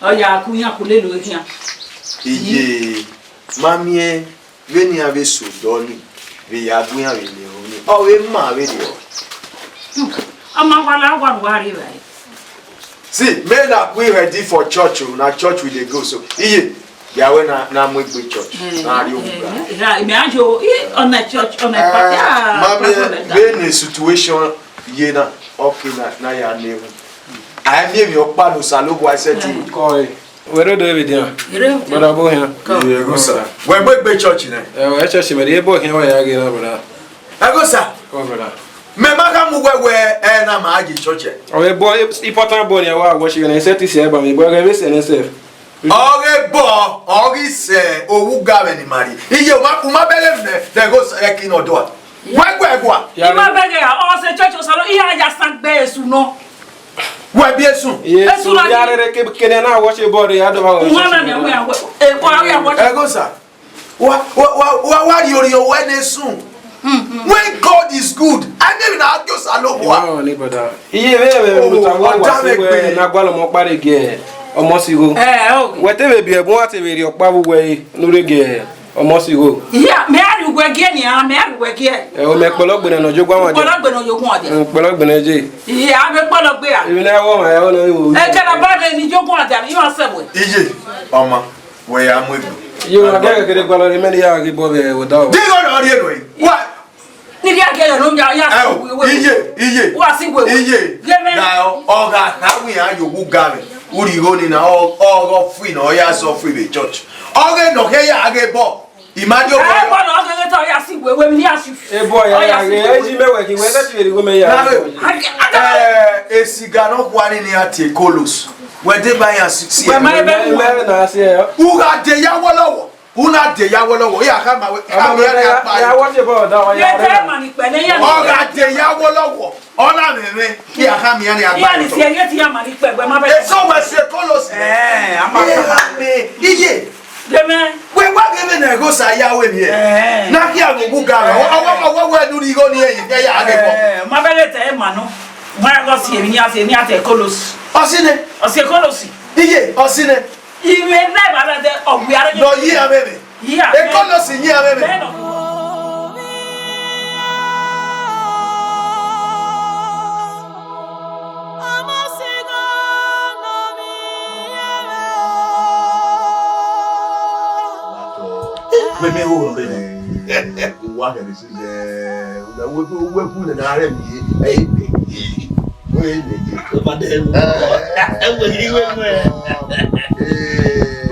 Oh ya kunya kulelo here. Iye mamie veni ave sudoni ve yagunya ve leoni. Oh we ma ve dio. Amawala worry right. See, men are we ready for church, na church we dey go so. Iye ya we na mo gbe church. Na ri obuga. Yeah, me ajo on the church on the party. Mamie ve situation ye na okay na ya name. I am your pano salobo I said to you. Koi. Where do we do? But abo here. Yeah, go sir. We gbe church na. We church me dey bo here we ya ge na brother. Go sir. Come brother. Me maka mu wewe na ma agi church. We boy important boy ya wa worship na set is here ba me boy we say na self. Ore bo, ori se owu gawe ni mari. Iye uma bele de go kin odo. Wegwa. Ima bege ya o se church salo iya ya stand be esu no. We bi esu. Yes, ya re ke kene na worship board ya do ba. Una na we ya we Go sir. Wa di ori o we na esu. When God is good, I never na ajo salobo. Wow, ni brother. Iye we mutawa wa se na gwalo mo pare ge. Omo sigo. Okay. Wete be bi ebun ati be ri opa buwe nure ge. Omo sigo. Yeah, me ari ugwe ge ni a me ari ugwe ge. O me pologbe na jogun awon je. Pologbe na jogun ode. Pologbe na je. Yeah, me pologbe a. Ibi na wo ma ya wo na wo. E kana ba de ni jogun ode ni yo sebo. Ije, oma, we ya mu egbo. Yo na ge kere gwalo ri me ni ya ge bo be wo da. Digo na ori eno yi. Wa Ni dia ge yo no ya iye. Wa si we. Iye. Na o ga ha wi ya yo wu ga me. Uri go ni na o free na o ya so free be church. O ge no ke ya ge bo. Imadio bo. Eh bo no ge to ya si we mi asu. E boy ya ge eji mewe ki we that we go me ya. Esiga no kwani ni ati kolos. We dey buy ya 6 We ma be na se ya. Uga de ya wolowo. Una de ya wolowo. Ya ka ma we. Ya worship board da wa ya. Ye te ma ni pe ne ya. Uga de ya wolowo. Ona meme ki aka mi ani agba. Ya ni se ye ti ya ma ni pe we ma be. So we say kolos. Ama me. Iye. Deme. We wa give na go sa ya we mi e. Na ki agugu ga. Owo we du ri go ni eyin ke ya agebo. Ma be le te ma no. Ma go si emi ni ate kolos. Osine. Ose kolosi. Iye, osine. Iwe na ba na de ogbi ara. No yi ameme. Yi a. E kolosi yi ameme. Me ho no be. Wa ga this is na we pu na na re mi e we ne ba de we ni we mo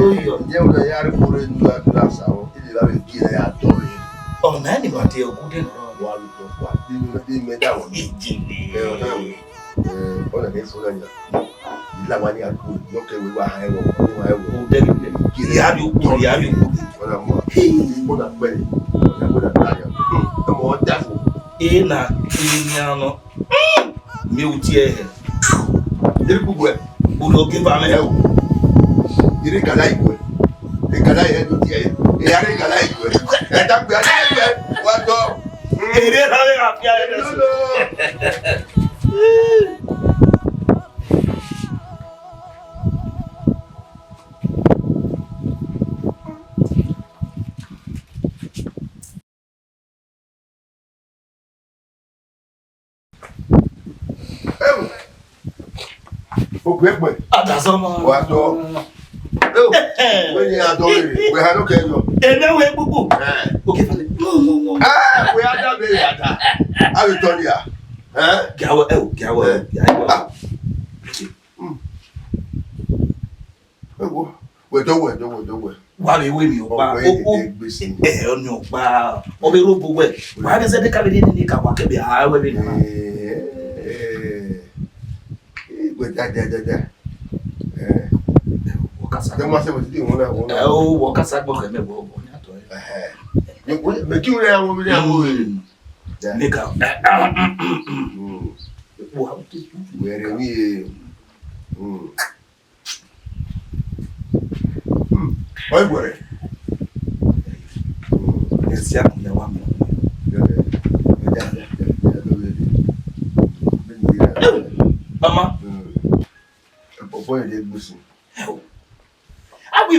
oyo je o da ya re ko re ndu a sa o ile ba be ki na ya do re o na ni ma te o ku de no wa lu to kwa di me da o ni o na o na ke so na ya ila wa ni a ku no ke we wa ha e wo o de ki ya bi ku ona mo mo na pe mo na ta ya mo da fo e na ni ano mi u ti e diri bugwe o lo ke ba me e o diri kala igwe e kala e do ti e ya ri kala igwe e ta gbe ala igwe wa do e re ha le afia e so Ogbe Adasoma. wa do we ni adore we ha no ke yo Ene we bubu. Okay fale. No. We ada be ada a Victoria Gawo gawo. we do Wa le we mi o pa o ni o pa o be ro bu we wa be se de ka be ni ka wa ke be ha we be na we da wakasa de mo se mo ti won o wakasa gbo ke me bo ni ato me ki ure awon mi ni awon ni ka wo ha ti we re wi oi bore sia ya wa mo Mama. Mama. Boy, they listen.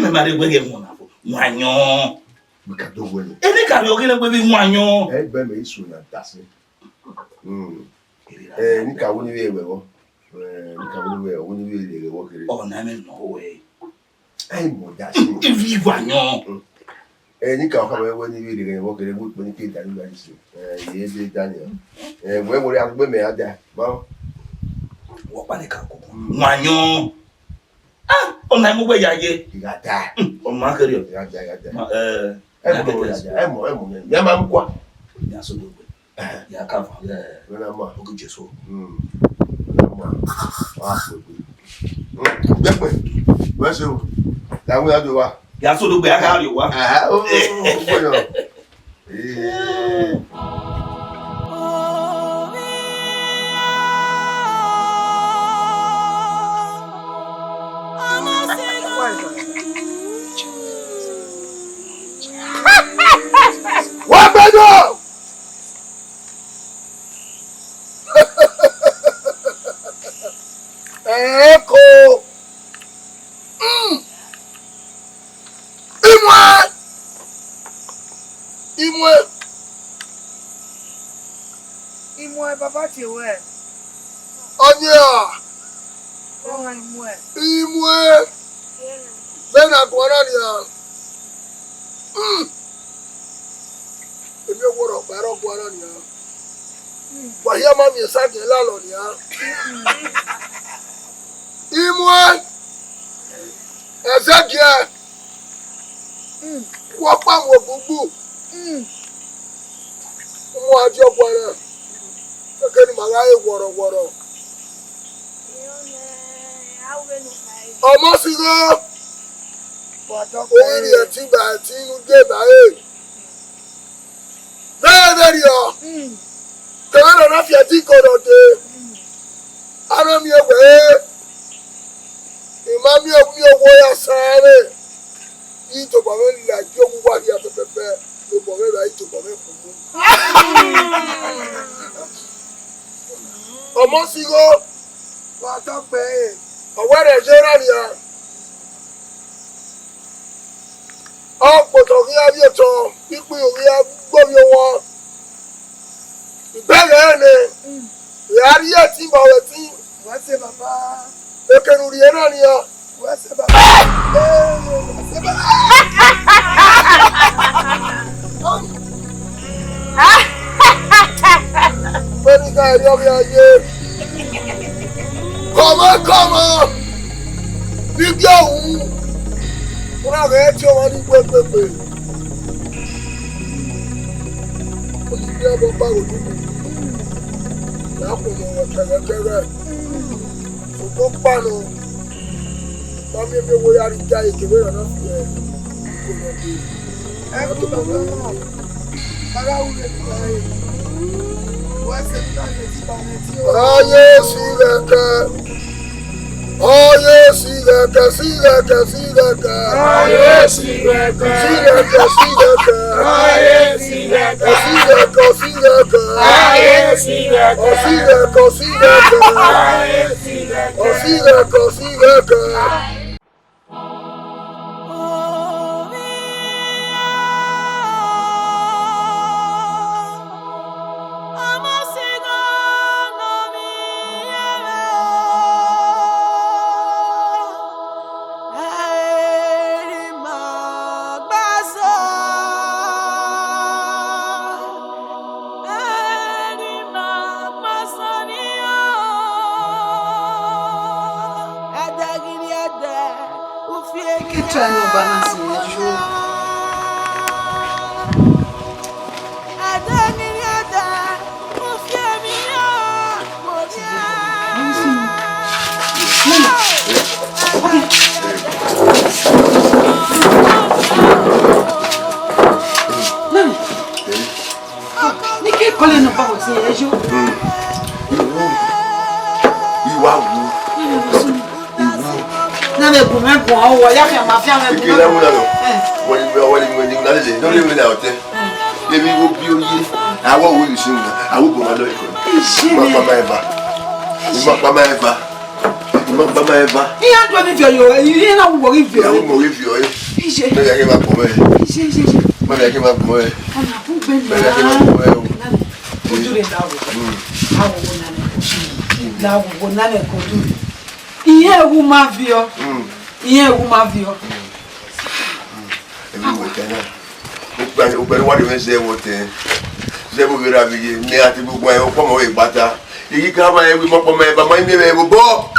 me mari gwege mona fo. Mwanyo. Bikado wele. Ene ka yo gele gbe mwanyo. Be me isu na dase. Nika woni we wewo. Nika woni we woni we le wo kere. Oh na me no we. Ai mo dase. Ivi mwanyo. Nika ka we woni we le wo kere mo ni ke dani ga isi. Ye de Daniel. We mo ri agbe me ada. Ba. Wo pa ni ka ko. Mwanyo. Ah, on na mo gbe yaye. Igata. O ma kere yo. Igata. Emo. Ya ma mkwa. Ya so do gbe. Ya ka fa. Na ma. O ku Jesu. Na ma. Wa ko gbe. Gbe. Wa se o. La wi ado wa. Ya so do gbe aka ri wa. O yo. Wabado! Echo! Imwe baba ti we. Onya! Imwe! Bena kwana ni Emi woro paro kwana ni Wa ya ma mi sa ke la lo ni Imwe! Ezekiel! Wa pa wo gbugbu. Mo ajo kwana. Keni magaye woro. Ọmọ sigo. Orí ẹ̀ tí bá tí inú dé báyé. Bẹ́ẹ̀ rí ọ. Tẹ̀wé lọ́nà fi ẹtí kọ̀dọ̀ dé. Ara mi ẹ̀wẹ̀. Ìmá mi owó ya sáré. Ìjọba mi là jí owó wà ní afẹ́fẹ́fẹ́. Ìjọba mi là ìjọba mi fún mi. Ọmọ sigo. Wà á tọ́ pé ọ̀wẹ́ rẹ̀ ṣe rà ní à. Ọ̀pọ̀tọ̀ kí á bí ọ̀tọ̀ pípín orí agbómi wọn. Ìbẹ̀rẹ̀ ẹ̀ ni ìyárí ẹ̀ tí bọ̀ wẹ̀ tí. Wọ́n ṣe bàbá. Ekenu rí ẹ̀ náà ni ọ. Wọ́n ṣe bàbá. Wọ́n ṣe bàbá. Pẹ̀lú ká ẹ̀rí ọ̀rẹ́ ayé. Kọ̀mọ́. Níbi òun. Wọ́n á rẹ̀ tí wọ́n ní pépépé. Olùdí ọmọ bá òdú mi. Lákùnrin wọn kẹ̀rẹ̀kẹ̀rẹ̀. Ṣùgbọ́n pàánù. Mami mi wo yára ìjà ìkèwé rẹ̀ náà fi ẹ̀ kò lọ dé. Ẹ kò lọ bẹ́ẹ̀ náà. Bàbá wúlò nípa ẹ̀. Wọ́n ṣe ní láyé tí bàbá tí ó. Ayé sí lẹ̀kẹ̀. Ayé sí lẹ̀kẹ̀. Ayé sí lẹ̀kẹ̀. Ayé sí lẹ̀kẹ̀. Ayé sí lẹ̀kẹ̀. Mama Eva. He had one of your, you know, what if you are. Maybe I came up for it. Maybe I came up for it. Iye woman vio. Iye woman vio. What do you say? What they will be having me at the book where I come away butter. You come away with my baby, Bob.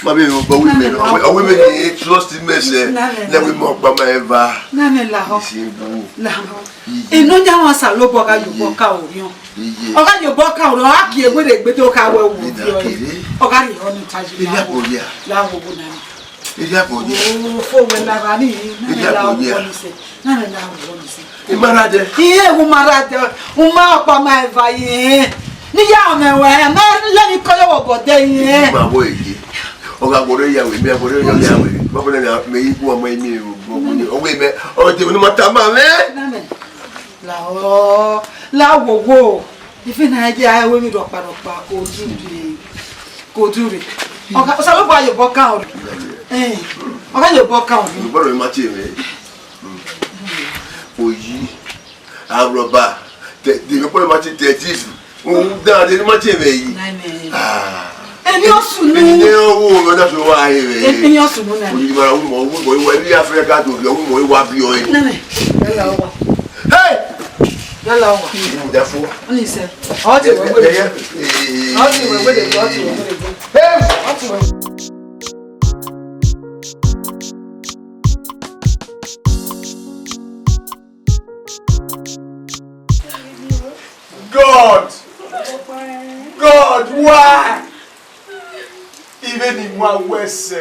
My baby, but women trust in me, then we mock by my Eva. And no one was a low boca, you walk out. Or got your book out, or I can't with a bit of our will. Or got your own touch. Forward Lavani, Marade, here, Umarade, Umapa, my vaye. Niame, where I'm not letting call about day. My way. Ogaboreya we be aboreya we. Baba na me iku ama emi owe me o te no mata ma me. La wo. Ife na je awe mi do pa ko dure. Oga so lo ba yo boka o. Oga yo boka o. Boro ma ti me. Oyi. Abroba. De ko ma ti 30. O da de ma ti me yi. And you're soon. No, that's why. And you're soon. You are we Africa to go hey! Hello. Therefore, listen. God, why? Even in my west, in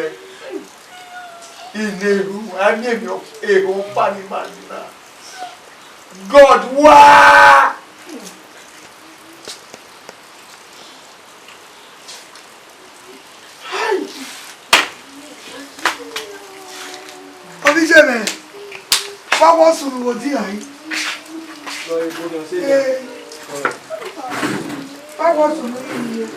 the I name your ego, Panimana. God, why? Oníṣẹ́mẹ̀, fáwọn sùn wò dí àyí. Fáwọn sùn wò dí àyí.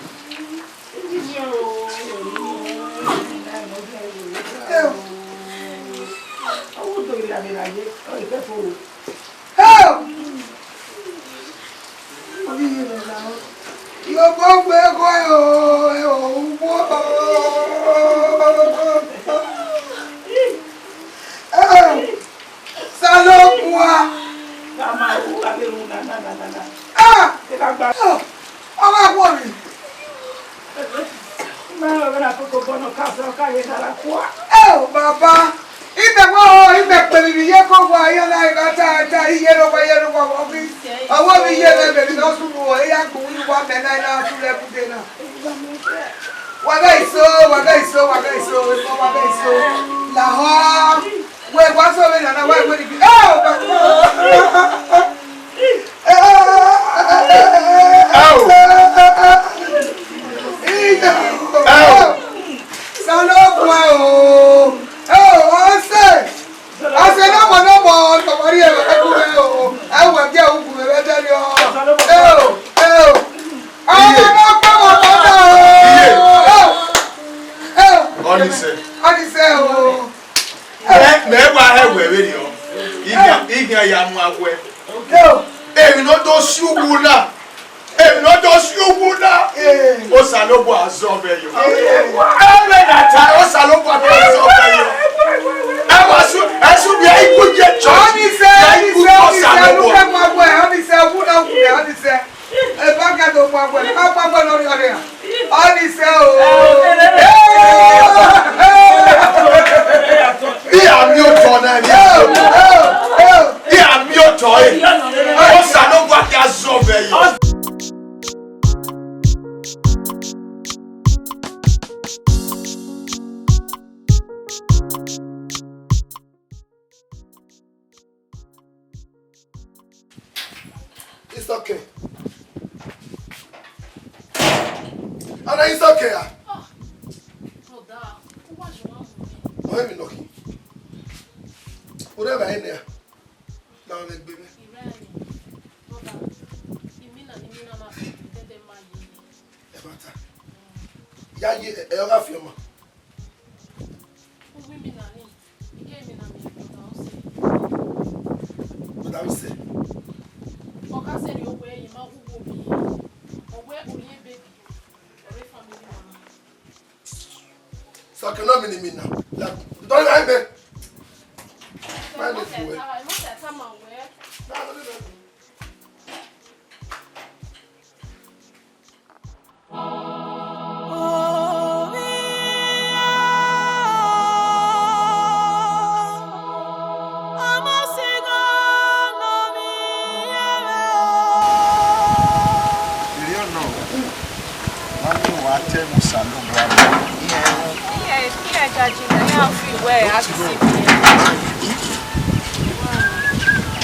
Oh, Baba, if the war, if the baby, you go by your life, I hear over your office. I want to hear them, and also, I am going to want and I know to let dinner. What I saw, Lahore, where was over and I went with it. It's okay. Anna, it's okay. Why me knocking? Whatever in there. Now, like baby. Ya ye e o ga fi mo. Madam say. Oka said you were you ma ugo bi. Owe oye baby. Ore family mama. So can no me now. Like don't I be. Man the boy. I must have come away.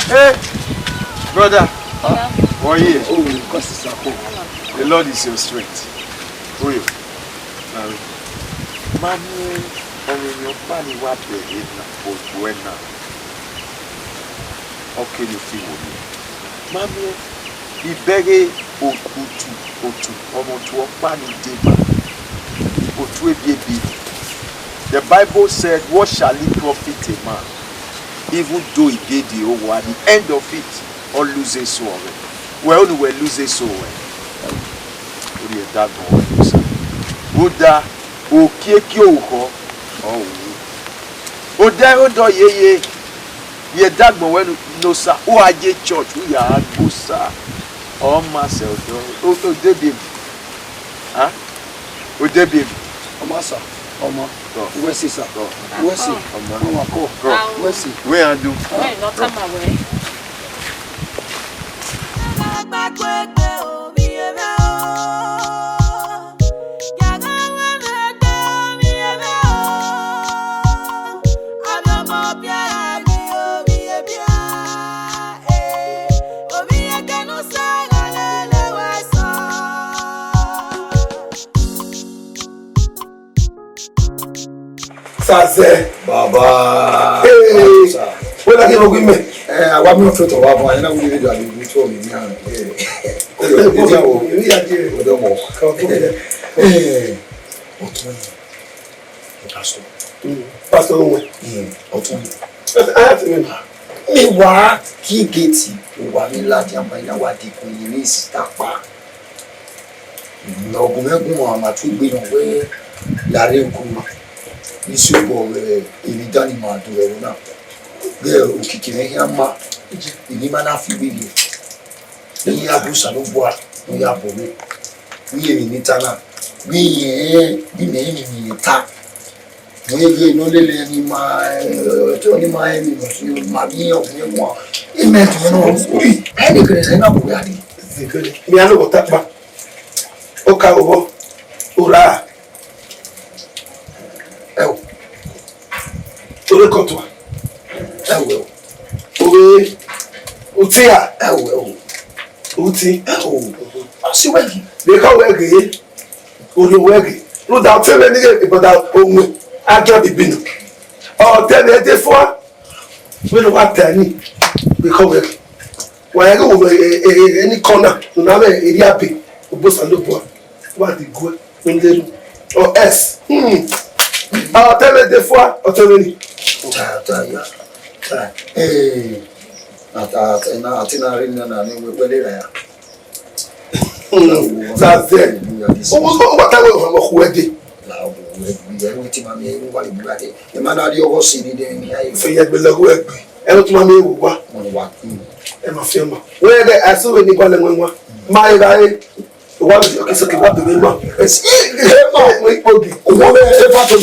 Hey, brother. Why here? Oh, because it's a hope. The Lord is your strength. Who you? Mami, on your body, what we did now, okay, you feel me. Mami, the beggar, otu, omotu, opani, deba, otu, baby. The Bible said, what shall it profit a man? Even though he gave the whole at the end of it, all loses so well. Well, we loses so well. What do you that go? Buddha, o kieki oho, oh, Oda ye that when no sir, who are ye church? We are go sir. Oh myself, oh baby, huh? Oh baby, O massa. Oma. Where's it? Where's it? Oma, go. Where's it? Where are you? Wait, not on my way. Saze Baba. Hey. What are you women? I want me to talk about. I know we do it for me now. Pastor. Pastor. I have to remember. Me wa ki geti wa mi la jama ina wa di kun ni stapa. No gumegun ama tu gbe no we lare nkuma. Isi bo ili dani ma do e na. Ge okikire ya ma. Ili ma na fi bibi. Ni ya bu sa no bo a, ni ya bo mi. Ni e ni ta na. Ni ni ta. Ni no lele ni ma to ni ma e mi no si ma mi o ni mo. Ime to no. Ui, e de kere se na bo ya ni. Zikere. Mi alo bo ta pa. O ka obo. Ora. Ore kotwa. Ewe. Ore utia. Ewe. Uti. Ewe. Asi wegi. They call wegi. Ore wegi. No doubt tell me about onwe. Aja bibinu. Oh, tell me dey for. We no want tani. We call wegi. Why go over any corner. No na area be. Obosa lobo. What the go. Ndelu. Oh S. Oh, tell me dey for. Oh, tell me. Atina rinna na ni welera ya. Saze. O bata we ho ko ede. La o we ti ma mi e wa ibu ade. E ma na di owo si ni de ni ayi. Fe ye gbe logo egbe. E lo ti ma mi e wa. Mo ni wa. E ma fi ma. We de aso we ni kwa le nwa. Ma e ga e. Wa bi o ke so ke wa be mi ma. E si e ma mo ipogi. O wo be e fa to.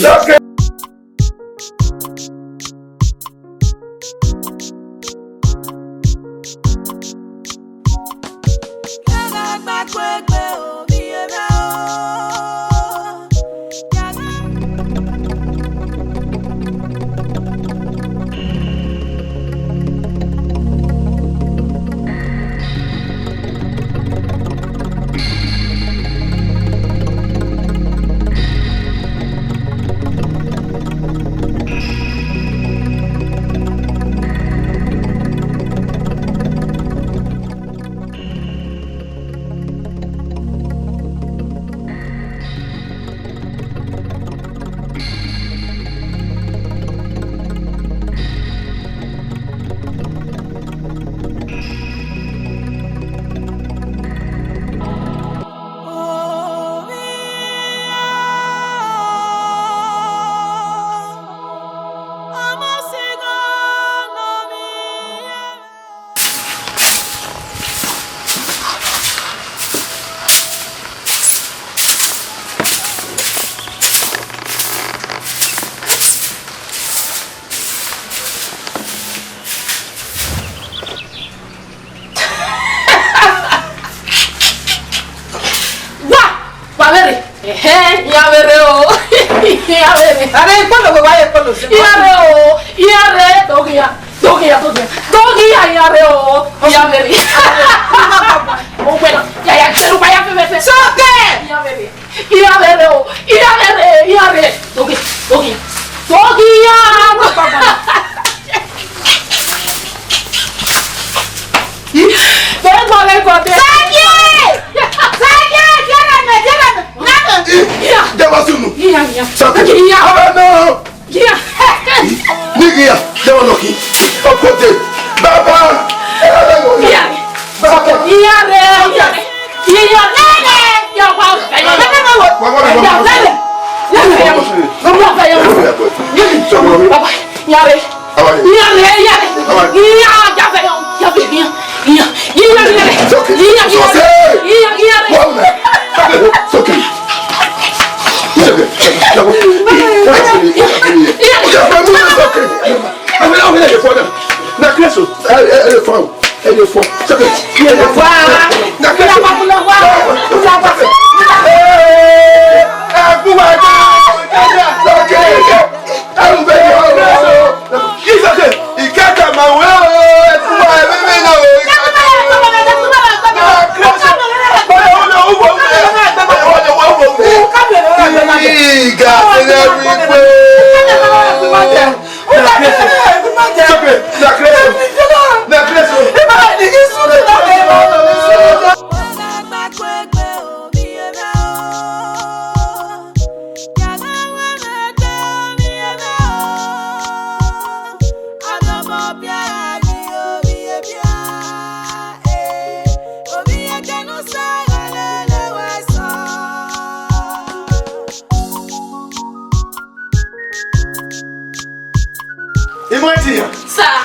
Sir.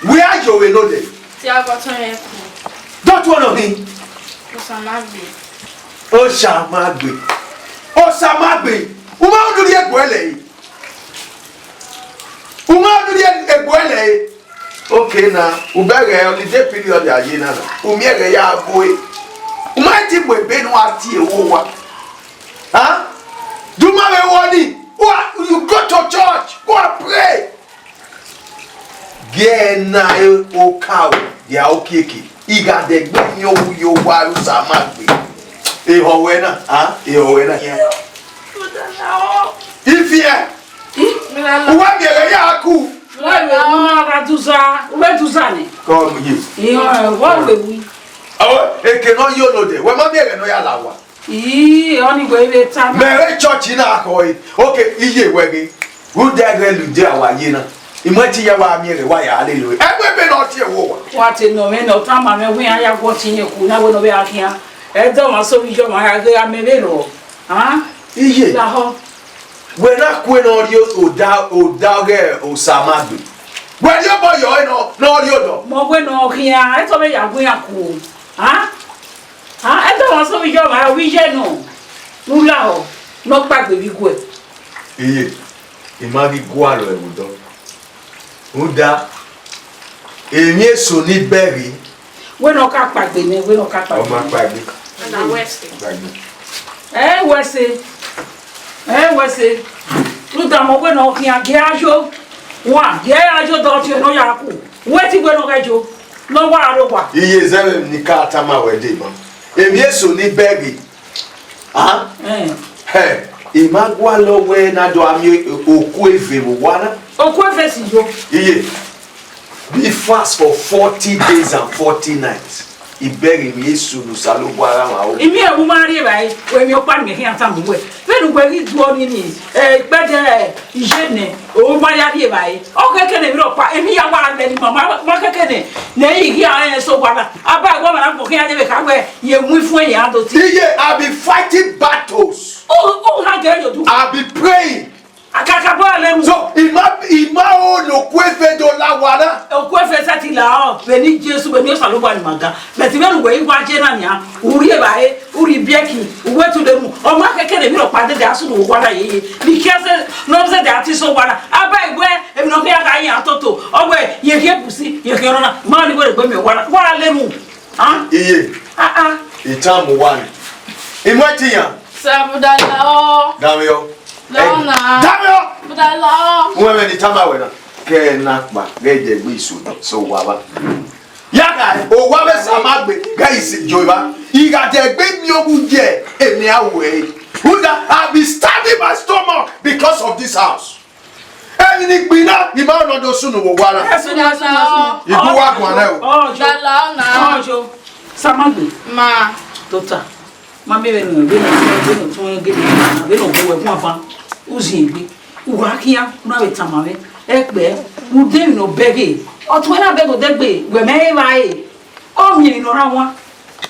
Where are you loaded? Don't one of him. Osamagbe. Uma do the Eguele. Okay now, Ubere on the day period ya yena na. Umiere ya boy. Umaiti boy be no ati ewo. Huh? Do my warning. You go to church. Go and pray. Gena o cow. Ya okeke. Iga de gbe yo waru samagbe. Ehowena, ehowena here. If here. Uwa biere ya aku. Come here. Oh, cannot you know there. When my beer no yalawa. Only way they time. Mary church in our coin. Okay, iye wegi. Who dare you do our yena? Imagine your army, why hallelujah. I will be not here. What in no time, and when I am watching you, I will be out here. I don't so you my idea, Mevero. Huh? Iye. We're not going audio or dog or samadu. When your boy, you know, no, you know. More when no here, I told me I'm going cool. Huh? I don't so you my vision. No, not back with you. Iye. Imagi gualo e mudo. Uda. Enye soni berry. We no cat back the name, we no cat back. Oh, my baby. And I West. Wese. Look down when no here, Gajo. One, I just thought you know Yaku. Where do you go, Gajo? No, what? He is a Nikatama wedding. Enye soni berry. Ah? Hey. Imagwalo we na do ami okwefe wana. Okwefe si yo. Iye. Be fast for 40 days and 40 nights. Iberi mi Yesu nu salo gwara ma o. Imi e mari bai, we mi opa mi hian tam we. Fe nu gbe ri duo ni ni. Pede ijene, o ma ya ri bai. O keke ne mi opa, emi ya wa le ni mama, ma keke ne. Ne yi ya so gwara. Aba gwa ma na ko hian de be ka we, ye mu fun ya do ti. Iye, I be fighting battles. Oh, how dare you do? I be praying. So, ima o lo kwefe do la wara. O kwefe satila o, beni Jesu beni saluba ni maga. Beti benu we igwa je na nia, uri e bae, uri bieki, uwe tu demu. O ma keke de mi lo pade de asu do wara ye. Because no se de ati so wara. Aba igwe e mi no ya ga yin atoto. O we ye ke pusi, ye ke rona. Ma ni we gbe mi wara. Wara lemu. Ah? Iye. Ah. Itamu one. Imwati ya. Sabudala o. Damio. Lona. Damio. But I love. Mwe ni tama wena. Ke nakpa geje gbe isu so waba. Yaga o wabe samagbe guys joiba. Iga de gbe mi ogun je emi awe. Uda I be starving my stomach because of this house. Any gbina iba no do sunu wo wara. Ibu wa gwana o. Oh, Lona. Oh, samagbe. Ma. Tota. Ma me no tun gbe na be no bo e fun afa. Uzi egbe. Uwakia na betamame. Ekbe ude no bege. Otwena bego degbe we me vai. O mi no ra won.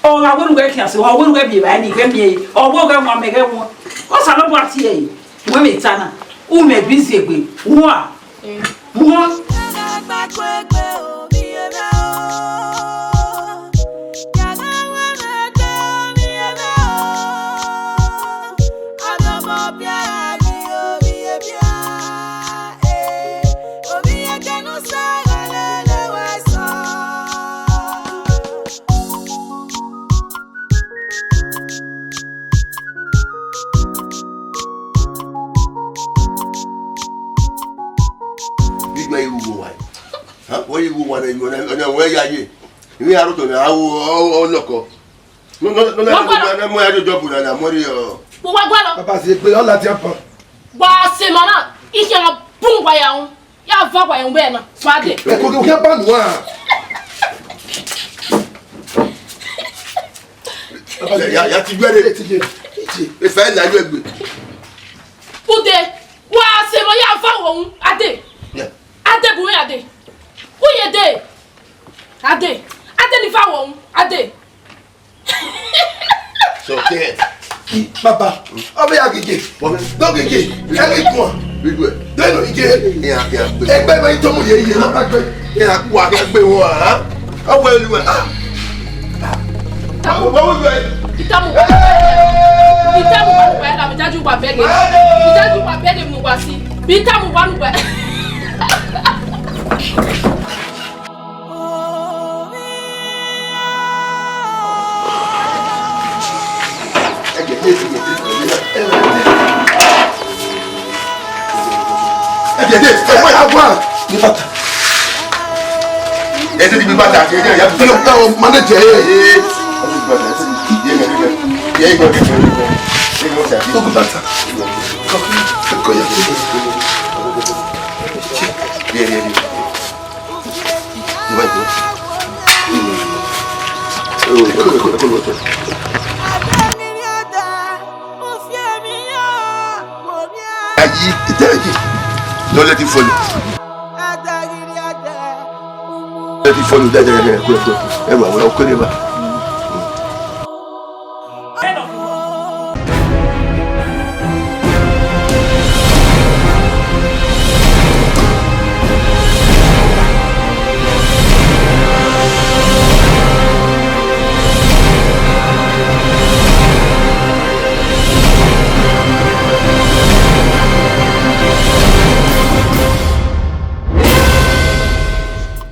O ga wonu ge kiase, o wonu ge bi ba ni ge mi. O wo ge mo me ge won. O sa no bo ati e. We me tana. U me busy egbe. Wo a. Wo where you want to where you we are to now loco. No, mo ya job na mo ri o. Wo wa gwa lo. Papa se pe o la ti apa. Wa se mana, ike na bun gwa ya un. Ya va gwa ya un be na. Swade. E ko ke pa nu a. Papa Ya ti gbere ti je. E fe la yo egbe. Ude, wa se mo ya va wo un ade. Ade bu ya ade. Who ye de? Ade. Ade ni fa wo un ade. So ke. Papa, obe ya gege. Do gege. E ke kun. Bigwe. De no ige. Ya gbe. Egbe be to mo ye na pa gbe. Ya ku wa gbe wo ha. O we lu ah. Wo wo Itamu. Itamu wa nu wa na mi jaju wa bege. Mi jaju wa bege mu wa si. Itamu wa nu wa. Don't let it follow. Let it follow.